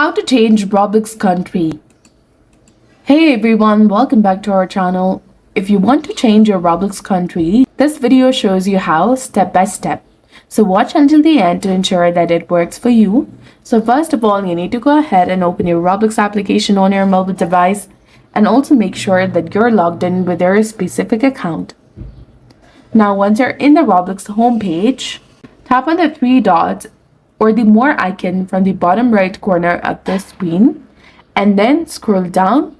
How to change Roblox country. Hey everyone, welcome back to our channel. If you want to change your Roblox country, this video shows you how step by step. So watch until the end to ensure that it works for you. So first of all, you need to go ahead and open your Roblox application on your mobile device and also make sure that you're logged in with your specific account. Now once you're in the Roblox homepage, tap on the three dots or the more icon from the bottom right corner of the screen, and then scroll down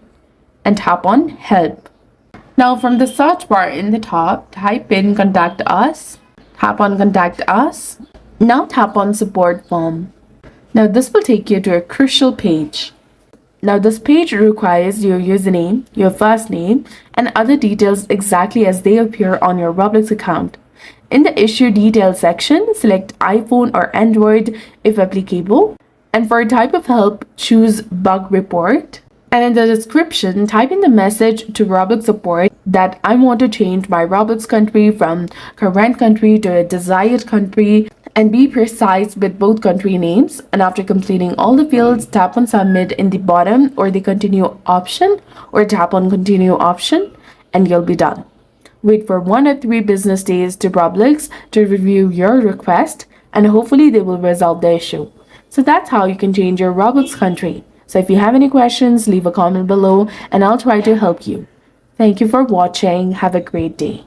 and tap on Help. Now from the search bar in the top, type in Contact Us. Tap on Contact Us. Now tap on Support Form. Now this will take you to a crucial page. Now this page requires your username, your first name, and other details exactly as they appear on your Roblox account. In the Issue Details section, select iPhone or Android if applicable. And for type of help, choose Bug Report. And in the description, type in the message to Roblox support that I want to change my Roblox country from current country to a desired country, and be precise with both country names. And after completing all the fields, tap on Submit in the bottom or the Continue option, or tap on Continue option, and you'll be done. Wait for 1 or 3 business days to Roblox to review your request, and hopefully they will resolve the issue. So that's how you can change your Roblox country. So if you have any questions, leave a comment below and I'll try to help you. Thank you for watching. Have a great day.